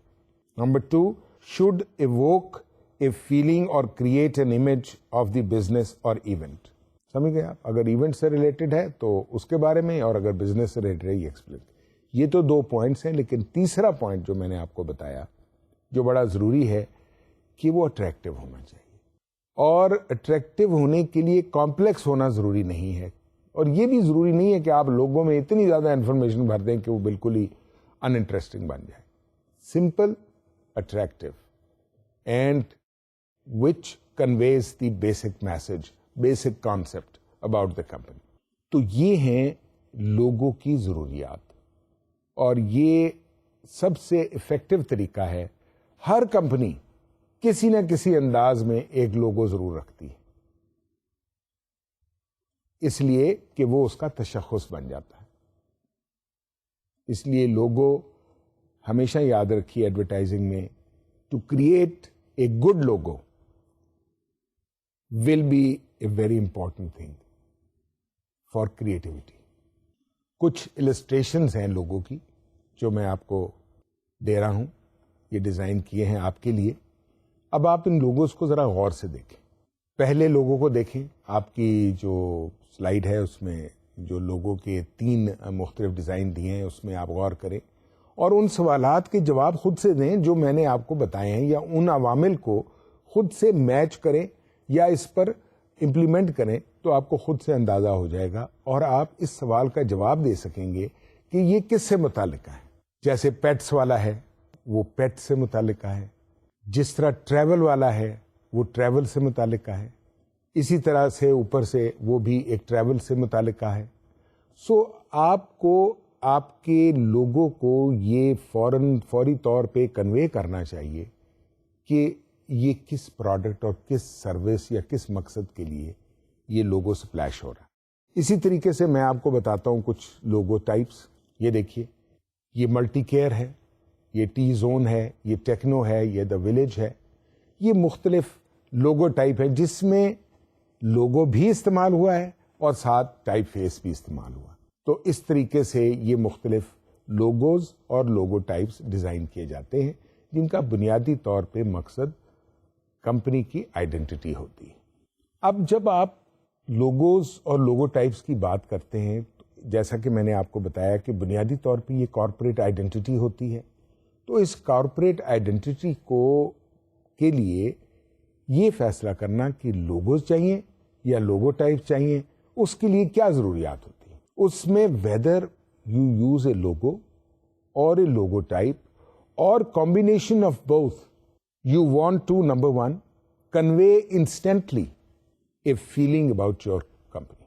Number 2، should evoke a feeling or create an image of the business or event. سمجھ گئے آپ؟ اگر ایونٹ سے ریلیٹڈ ہے تو اس کے بارے میں، اور اگر بزنس سے ریلیٹڈ ہے یہ ایکسپلین. یہ تو 2 پوائنٹس ہیں، لیکن تیسرا پوائنٹ جو میں نے آپ کو بتایا جو بڑا ضروری ہے کہ وہ اٹریکٹیو ہونا چاہیے. اور اٹریکٹیو ہونے کے لیے کمپلیکس ہونا ضروری نہیں ہے، اور یہ بھی ضروری نہیں ہے کہ آپ لوگوں میں اتنی زیادہ انفارمیشن بھر دیں کہ وہ بالکل ہی ان انٹرسٹنگ بن جائے. Simple, attractive, and which conveys the basic message, basic concept about the company. تو یہ ہیں لوگوں کی ضروریات، اور یہ سب سے افیکٹو طریقہ ہے. ہر کمپنی کسی نہ کسی انداز میں ایک لوگو ضرور رکھتی ہے، اس لیے کہ وہ اس کا تشخص بن جاتا ہے. اس لیے لوگو ہمیشہ یاد رکھیے ایڈورٹائزنگ میں، to create a good logo will be a very important thing for creativity. کچھ السٹریشنز ہیں لوگوں کی جو میں آپ کو دے رہا ہوں، یہ ڈیزائن کیے ہیں آپ کے لیے. اب آپ ان لوگوز کو ذرا غور سے دیکھیں. پہلے لوگوں کو دیکھیں، آپ کی جو سلائیڈ ہے اس میں جو لوگوں کے 3 مختلف ڈیزائن دیے ہیں اس میں آپ غور کریں اور ان سوالات کے جواب خود سے دیں جو میں نے آپ کو بتائے ہیں، یا ان عوامل کو خود سے میچ کریں یا اس پر امپلیمنٹ کریں تو آپ کو خود سے اندازہ ہو جائے گا اور آپ اس سوال کا جواب دے سکیں گے کہ یہ کس سے متعلق ہے. جیسے پیٹس والا ہے وہ پیٹ سے متعلق ہے، جس طرح ٹریول والا ہے وہ ٹریول سے متعلق ہے، اسی طرح سے اوپر سے وہ بھی ایک ٹریول سے متعلق ہے. سو آپ کو آپ کے لوگوں کو یہ فوری طور پہ کنوے کرنا چاہیے کہ یہ کس پروڈکٹ اور کس سروس یا کس مقصد کے لیے یہ لوگو سپلیش ہو رہا ہے. اسی طریقے سے میں آپ کو بتاتا ہوں کچھ لوگو ٹائپس. یہ دیکھیے، یہ ملٹی کیئر ہے، یہ ٹی زون ہے، یہ ٹیکنو ہے، یہ دا ولیج ہے. یہ مختلف لوگو ٹائپ ہے جس میں لوگو بھی استعمال ہوا ہے اور ساتھ ٹائپ فیس بھی استعمال ہوا. تو اس طریقے سے یہ مختلف لوگوز اور لوگو ٹائپس ڈیزائن کیے جاتے ہیں جن کا بنیادی طور پہ مقصد کمپنی کی آئیڈینٹی ہوتی ہے. اب جب آپ لوگوز اور لوگو ٹائپس کی بات کرتے ہیں، جیسا کہ میں نے آپ کو بتایا کہ بنیادی طور پہ یہ کارپوریٹ آئیڈینٹی ہوتی ہے. تو اس کارپوریٹ آئیڈینٹی کے لیے یہ فیصلہ کرنا کہ لوگوز چاہیے یا لوگو ٹائپ چاہیے، اس کے لیے کیا ضروریات ہوتی ہیں. اس میں whether you use a logo اور اے لوگو ٹائپ اور combination of both, you want to number 1 convey instantly a feeling about your company.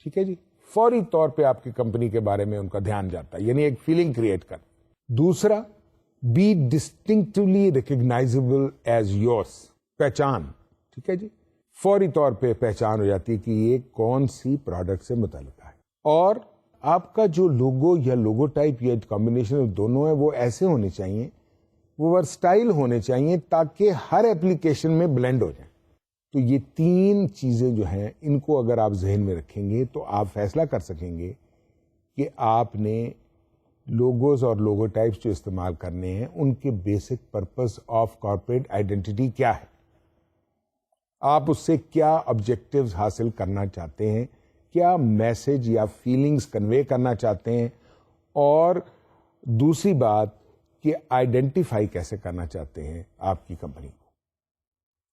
ٹھیک ہے جی. فوری طور پہ آپ کی کمپنی کے بارے میں ان کا دھیان جاتا ہے, یعنی ایک فیلنگ کریٹ کر. دوسرا, be distinctly recognizable as yours, پہچان. ٹھیک ہے جی, فوری طور پہ پہچان ہو جاتی ہے کہ یہ کون سی پروڈکٹ سے متعلق ہے. اور آپ کا جو لوگو یا لوگو ٹائپ یا کمبینیشن دونوں ہیں وہ ایسے ہونے چاہیے, وہ ورسٹائل ہونے چاہیے تاکہ ہر ایپلیکیشن میں بلینڈ ہو جائیں. تو یہ تین چیزیں جو ہیں ان کو اگر آپ ذہن میں رکھیں گے تو آپ فیصلہ کر سکیں گے کہ آپ نے لوگوز اور لوگو ٹائپس جو استعمال کرنے ہیں ان کے basic purpose of corporate identity کیا ہے, آپ اس سے کیا آبجیکٹیوز حاصل کرنا چاہتے ہیں, کیا میسج یا فیلنگز کنوے کرنا چاہتے ہیں, اور دوسری بات کہ آئیڈینٹیفائی کیسے کرنا چاہتے ہیں آپ کی کمپنی کو,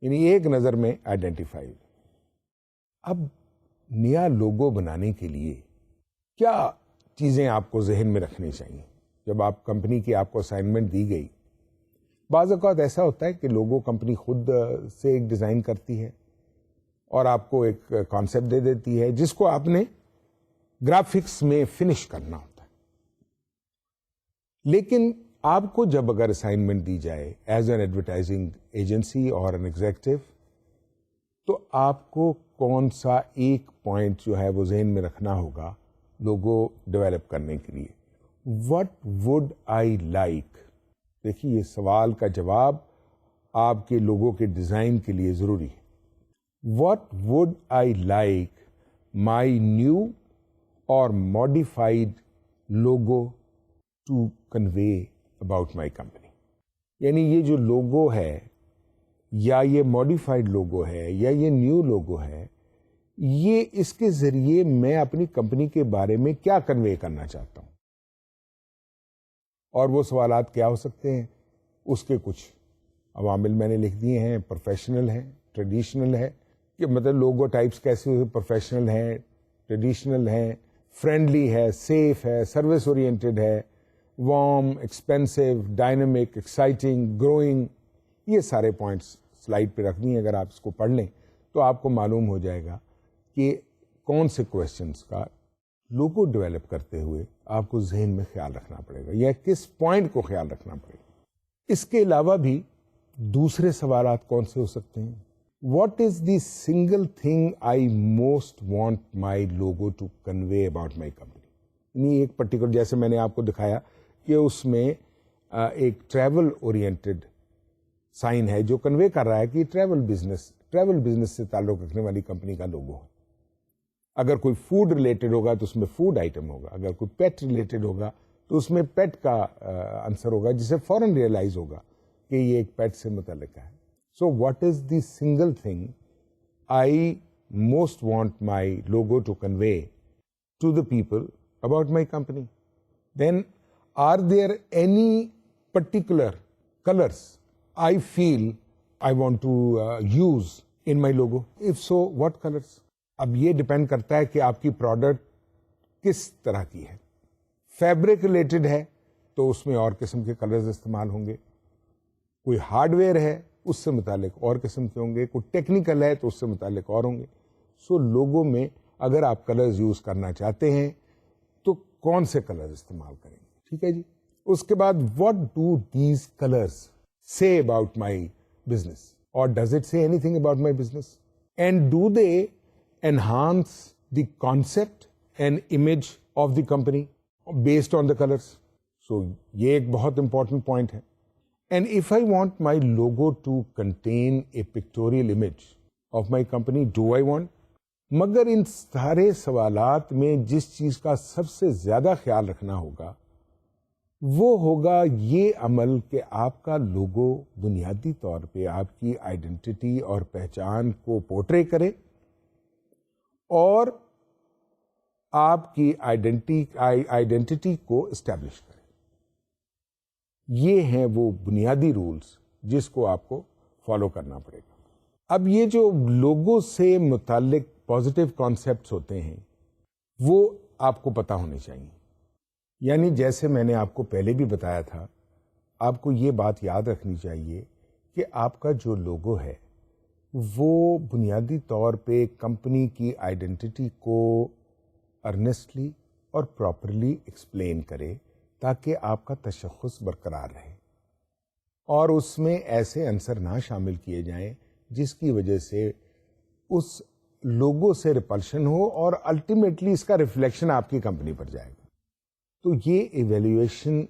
یعنی ایک نظر میں آئیڈینٹیفائی. اب نیا لوگو بنانے کے لیے کیا چیزیں آپ کو ذہن میں رکھنی چاہیے جب آپ کمپنی کی آپ کو اسائنمنٹ دی گئی؟ بعض اوقات ایسا ہوتا ہے کہ لوگو کمپنی خود سے ایک ڈیزائن کرتی ہے اور آپ کو ایک کانسیپٹ دے دیتی ہے جس کو آپ نے گرافکس میں فنش کرنا ہوتا ہے. لیکن آپ کو جب اگر اسائنمنٹ دی جائے ایز این ایڈورٹائزنگ ایجنسی اور این ایگزیکٹو, تو آپ کو کون سا ایک پوائنٹ جو ہے وہ ذہن میں رکھنا ہوگا لوگو ڈیولپ کرنے کے لیے. What would I like. دیکھیے یہ سوال کا جواب آپ کے لوگو کے ڈیزائن کے لیے ضروری ہے. What would I like my new or modified logo to convey about my company. یعنی یہ جو لوگو ہے یا یہ ماڈیفائڈ لوگو ہے یا یہ نیو لوگو ہے, یہ اس کے ذریعے میں اپنی کمپنی کے بارے میں کیا کنوے کرنا چاہتا ہوں. اور وہ سوالات کیا ہو سکتے ہیں, اس کے کچھ عوامل میں نے لکھ دیے ہیں. پروفیشنل ہے, ٹریڈیشنل ہے, کہ مطلب لوگو ٹائپس کیسے پروفیشنل ہیں, ٹریڈیشنل ہیں, فرینڈلی ہے, سیف ہے, سروس اورینٹڈ ہے, warm, expensive, dynamic, exciting, growing. یہ سارے پوائنٹس سلائڈ پہ رکھ دیے. اگر آپ اس کو پڑھ لیں تو آپ کو معلوم ہو جائے گا کہ کون سے کوشچنس کا لوگو ڈیولپ کرتے ہوئے آپ کو ذہن میں خیال رکھنا پڑے گا یا کس پوائنٹ کو خیال رکھنا پڑے گا. اس کے علاوہ بھی دوسرے سوالات کون سے ہو سکتے ہیں. What is the single thing I most want my logo to convey about my company. ایک پرٹیکولر, جیسے میں نے آپ کو دکھایا کہ اس میں ایک ٹریول اورینٹڈ سائن ہے جو کنوے کر رہا ہے کہ ٹریول بزنس سے تعلق رکھنے والی کمپنی کا لوگو ہے. اگر کوئی فوڈ ریلیٹڈ ہوگا تو اس میں فوڈ آئٹم ہوگا, اگر کوئی پیٹ ریلیٹڈ ہوگا تو اس میں پیٹ کا آنسر ہوگا, جسے فوراً ریئلائز ہوگا کہ یہ ایک پیٹ سے متعلق ہے. So what is the single thing I most want my logo to convey to the people about my company. Then are there any particular colours I feel I want to use in my logo. If so, what colors? اب یہ depend کرتا ہے کہ آپ کی product کس طرح کی ہے. فیبرک ریلیٹڈ ہے تو اس میں اور قسم کے کلرز استعمال ہوں گے. کوئی ہارڈ ویئر ہے اس سے متعلق اور قسم کے ہوں گے. کوئی ٹیکنیکل ہے تو اس سے متعلق اور ہوں گے. سو لوگو میں اگر آپ کلرز یوز کرنا چاہتے ہیں تو کون سے کلرز استعمال کریں گے. ٹھیک ہے جی. اس کے بعد what do these colors say about my business, or does it say anything about my business, and do they enhance the concept and image of the company based on the colors. So یہ ایک بہت important point ہے. And if I want my logo to contain a pictorial image of my company, do I want? مگر ان سارے سوالات میں جس چیز کا سب سے زیادہ خیال رکھنا ہوگا وہ ہوگا یہ عمل کہ آپ کا لوگو بنیادی طور پہ آپ کی آئیڈینٹی اور پہچان کو پورٹرے کرے اور آپ کی آئیڈینٹی کو اسٹیبلش کرے. یہ ہیں وہ بنیادی رولز جس کو آپ کو فالو کرنا پڑے گا. اب یہ جو لوگو سے متعلق پازیٹیو کانسیپٹس ہوتے ہیں وہ آپ کو پتہ ہونے چاہیے. یعنی جیسے میں نے آپ کو پہلے بھی بتایا تھا, آپ کو یہ بات یاد رکھنی چاہیے کہ آپ کا جو لوگو ہے وہ بنیادی طور پہ کمپنی کی آئیڈینٹی کو ارنیسٹلی اور پراپرلی ایکسپلین کرے تاکہ آپ کا تشخص برقرار رہے، اور اس میں ایسے عنصر نہ شامل کیے جائیں جس کی وجہ سے اس لوگوں سے ریپلشن ہو اور الٹیمیٹلی اس کا ریفلیکشن آپ کی کمپنی پر جائے گا. تو یہ ایویلویشن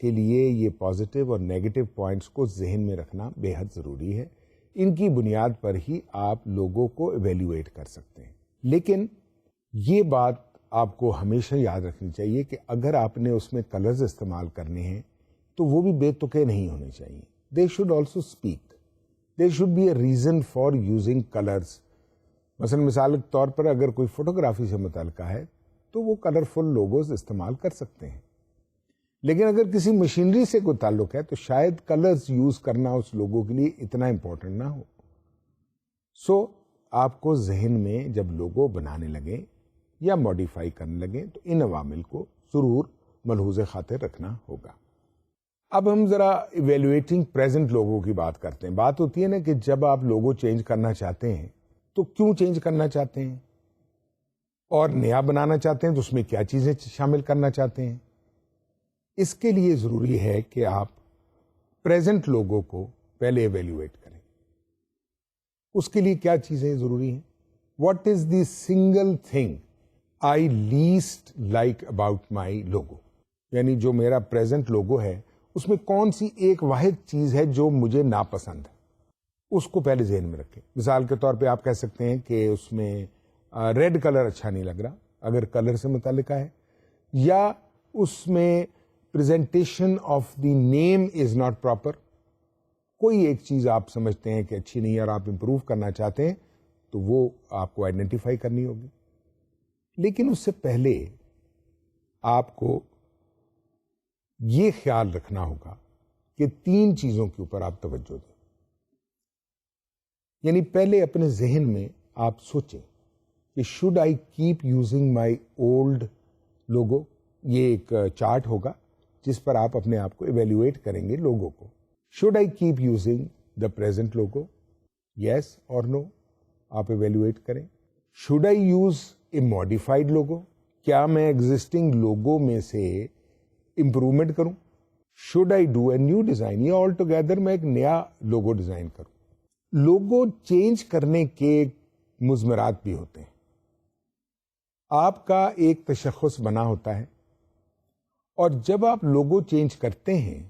کے لیے یہ پازیٹیو اور نیگیٹو پوائنٹس کو ذہن میں رکھنا بے حد ضروری ہے. ان کی بنیاد پر ہی آپ لوگوں کو ایویلویٹ کر سکتے ہیں. لیکن یہ بات آپ کو ہمیشہ یاد رکھنی چاہیے کہ اگر آپ نے اس میں کلرز استعمال کرنے ہیں تو وہ بھی بے تکے نہیں ہونے چاہیے. They should also speak. There should be a reason for using colours. مثال کے طور پر اگر کوئی فوٹوگرافی سے متعلقہ ہے تو وہ کلرفل لوگوز استعمال کر سکتے ہیں. لیکن اگر کسی مشینری سے کوئی تعلق ہے تو شاید کلرز یوز کرنا اس لوگوں کے لیے اتنا امپورٹنٹ نہ ہو. سو آپ کو ذہن میں جب لوگو بنانے لگیں یا ماڈیفائی کرنے لگیں تو ان عوامل کو ضرور ملحوظ خاطر رکھنا ہوگا. اب ہم ذرا ایویلویٹنگ پریزنٹ لوگوں کی بات کرتے ہیں. بات ہوتی ہے نا کہ جب آپ لوگو چینج کرنا چاہتے ہیں تو کیوں چینج کرنا چاہتے ہیں، اور نیا بنانا چاہتے ہیں تو اس میں کیا چیزیں شامل کرنا چاہتے ہیں. اس کے لیے ضروری ہے کہ آپ پریزنٹ لوگوں کو پہلے ایویلویٹ کریں. اس کے لیے کیا چیزیں ضروری ہیں؟ What is the single thing I least like about my logo, یعنی جو میرا پریزنٹ لوگو ہے اس میں کون سی ایک واحد چیز ہے جو مجھے ناپسند ہے، اس کو پہلے ذہن میں رکھیں. مثال کے طور پہ آپ کہہ سکتے ہیں کہ اس میں ریڈ کلر اچھا نہیں لگ رہا اگر کلر سے متعلقہ ہے، یا اس میں presentation of the name is not proper. کوئی ایک چیز آپ سمجھتے ہیں کہ اچھی نہیں ہے اور آپ امپروو کرنا چاہتے ہیں تو وہ آپ کو آئیڈینٹیفائی کرنی ہوگی. لیکن اس سے پہلے آپ کو یہ خیال رکھنا ہوگا کہ 3 چیزوں کے اوپر آپ توجہ دیں. یعنی پہلے اپنے ذہن میں آپ سوچیں کہ should I keep using my old logo. یہ ایک چارٹ ہوگا جس پر آپ اپنے آپ کو ایویلویٹ کریں گے لوگوں کو. Should I keep using the present logo, yes اور نو آپ ایویلویٹ کریں. Should I use a modified logo, کیا میں ایگزسٹنگ لوگو میں سے امپروومنٹ کروں. Should I do a new design, یا آل ٹوگیدر میں ایک نیا لوگو ڈیزائن کروں. لوگو چینج کرنے کے مضمرات بھی ہوتے ہیں. آپ کا ایک تشخص بنا ہوتا ہے اور جب آپ لوگو چینج کرتے ہیں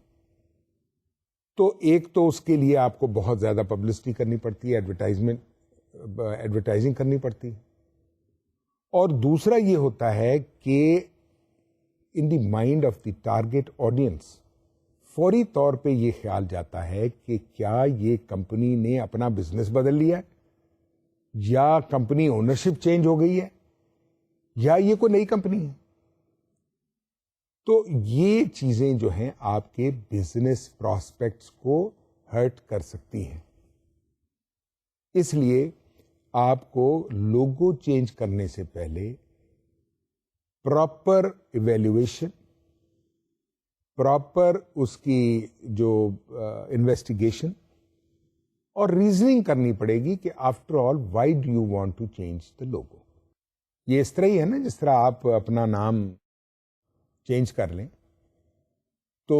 تو ایک تو اس کے لیے آپ کو بہت زیادہ پبلسٹی کرنی پڑتی ہے، ایڈورٹائزنگ کرنی پڑتی ہے، اور دوسرا یہ ہوتا ہے کہ in the mind of the target audience فوری طور پہ یہ خیال جاتا ہے کہ کیا یہ کمپنی نے اپنا بزنس بدل لیا ہے، یا کمپنی اونرشپ چینج ہو گئی ہے، یا یہ کوئی نئی کمپنی ہے. تو یہ چیزیں جو ہیں آپ کے بزنس پراسپیکٹس کو ہرٹ کر سکتی ہیں. اس لیے آپ کو لوگو چینج کرنے سے پہلے پراپر ایویلویشن، پراپر اس کی جو انویسٹیگیشن اور ریزننگ کرنی پڑے گی کہ after all why do you want to change the logo. یہ اس طرح ہی ہے نا جس طرح آپ اپنا نام چینج کر لیں تو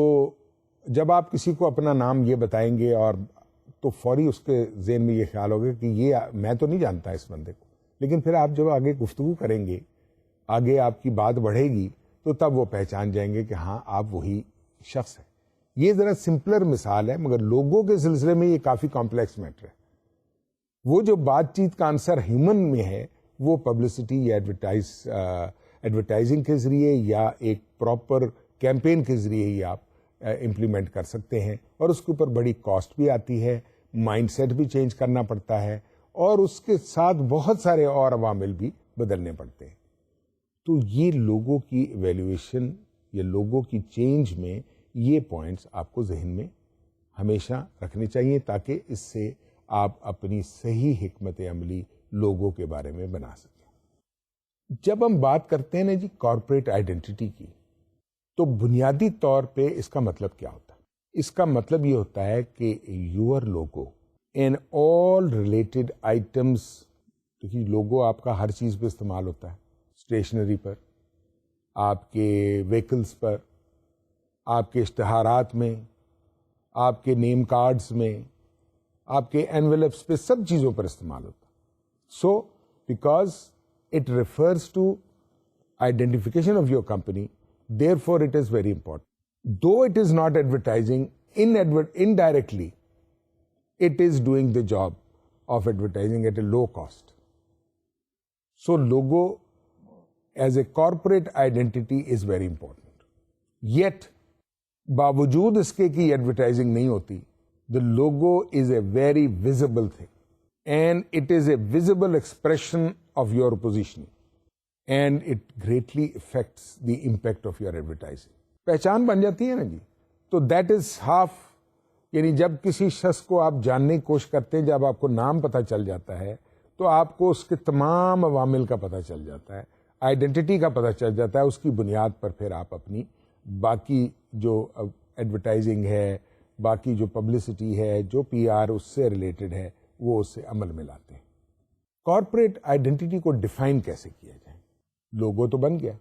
جب آپ کسی کو اپنا نام یہ بتائیں گے اور تو فوری اس کے ذہن میں یہ خیال ہوگا کہ یہ میں تو نہیں جانتا اس بندے کو. لیکن پھر آپ جب آگے گفتگو کریں گے، آگے آپ کی بات بڑھے گی تو تب وہ پہچان جائیں گے کہ ہاں آپ وہی شخص ہیں. یہ ذرا سمپلر مثال ہے مگر لوگوں کے سلسلے میں یہ کافی کمپلیکس میٹر ہے. وہ جو بات چیت کا آنسر ہیومن میں ہے وہ پبلسٹی یا ایڈورٹائزنگ کے ذریعے یا ایک پراپر کیمپین کے ذریعے ہی آپ امپلیمنٹ کر سکتے ہیں، اور اس کے اوپر بڑی کاسٹ بھی آتی ہے، مائنڈ سیٹ بھی چینج کرنا پڑتا ہے، اور اس کے ساتھ بہت سارے اور عوامل بھی بدلنے پڑتے ہیں. تو یہ لوگوں کی ایویلویشن یا لوگوں کی چینج میں یہ پوائنٹس آپ کو ذہن میں ہمیشہ رکھنے چاہیے تاکہ اس سے آپ اپنی صحیح حکمت عملی لوگوں کے بارے میں بنا سکیں. جب ہم بات کرتے ہیں نا جی کارپوریٹ آئیڈینٹی کی، تو بنیادی طور پہ اس کا مطلب کیا ہوتا ہے؟ اس کا مطلب یہ ہوتا ہے کہ your logo in all related items, کیونکہ لوگو آپ کا ہر چیز پہ استعمال ہوتا ہے، اسٹیشنری پر, آپ کے وہیکلس پر, آپ کے اشتہارات میں, آپ کے نیم کارڈز میں, آپ کے انویلپس پہ, سب چیزوں پر استعمال ہوتا ہے. So because it refers to identification of your company, therefore it is very important. Though it is not advertising, indirectly it is doing the job of advertising at a low cost. So logo as a corporate identity is very important. Yet باوجود اس کے کہ advertising نہیں ہوتی, the logo is a very visible thing and it is a visible expression of your position. And it greatly affects the impact of your advertising. پہچان بن جاتی ہے نا جی, تو دیٹ از ہاف. یعنی جب کسی شخص کو آپ جاننے کی کوشش کرتے ہیں, جب آپ کو نام پتہ چل جاتا ہے تو آپ کو اس کے تمام عوامل کا پتہ چل جاتا ہے, آئیڈینٹی کا پتہ چل جاتا ہے. اس کی بنیاد پر پھر آپ اپنی باقی جو ایڈورٹائزنگ ہے, باقی جو پبلسٹی ہے, جو پی آر اس سے ریلیٹڈ ہے, وہ اس سے عمل میں لاتے ہیں. کارپوریٹ آئیڈینٹی کو ڈیفائن کیسے کیا جائے؟ لوگو تو بن گیا,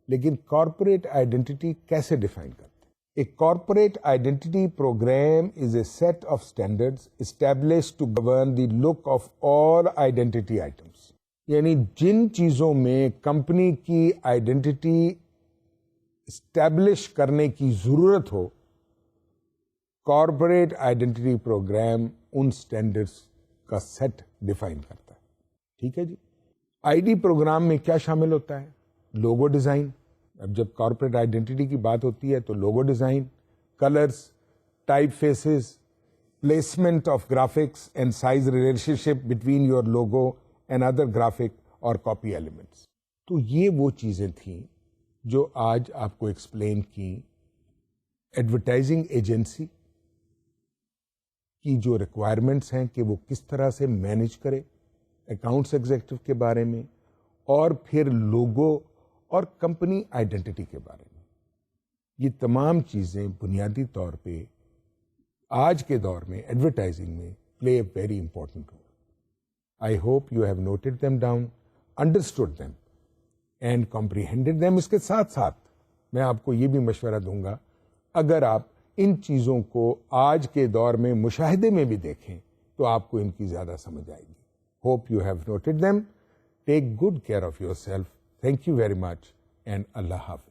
لیکن کارپوریٹ آئیڈینٹی کیسے ڈیفائن کرتے ہیں؟ ایک corporate identity program is a set of standards established to govern the look of all identity items. یعنی جن چیزوں میں کمپنی کی آئیڈینٹی اسٹیبلش کرنے کی ضرورت ہو, کارپوریٹ آئیڈینٹی پروگرام ان اسٹینڈرڈز کا سیٹ ڈیفائن کرتا ہے. ٹھیک ہے جی. آئی ڈی پروگرام میں کیا شامل ہوتا ہے؟ Logo design. اب جب کارپوریٹ آئیڈینٹی کی بات ہوتی ہے تو logo design, colours, typefaces, placement of graphics and size relationship between your logo and other graphic اور کاپی ایلیمنٹس. تو یہ وہ چیزیں تھیں جو آج آپ کو ایکسپلین کی ایڈورٹائزنگ ایجنسی کی جو ریکوائرمنٹس ہیں کہ وہ کس طرح سے مینیج کرے اکاؤنٹس ایگزیکٹو کے بارے میں, اور پھر لوگو اور کمپنی آئیڈینٹی کے بارے میں. یہ تمام چیزیں بنیادی طور پہ آج کے دور میں ایڈورٹائزنگ میں play a very important role. I hope you have noted them down, understood them and comprehended them. اس کے ساتھ ساتھ میں آپ کو یہ بھی مشورہ دوں گا, اگر آپ ان چیزوں کو آج کے دور میں مشاہدے میں بھی دیکھیں تو آپ کو ان کی زیادہ سمجھ آئے گی. Hope you have noted them. Take good care of yourself. Thank you very much and Allah Hafiz.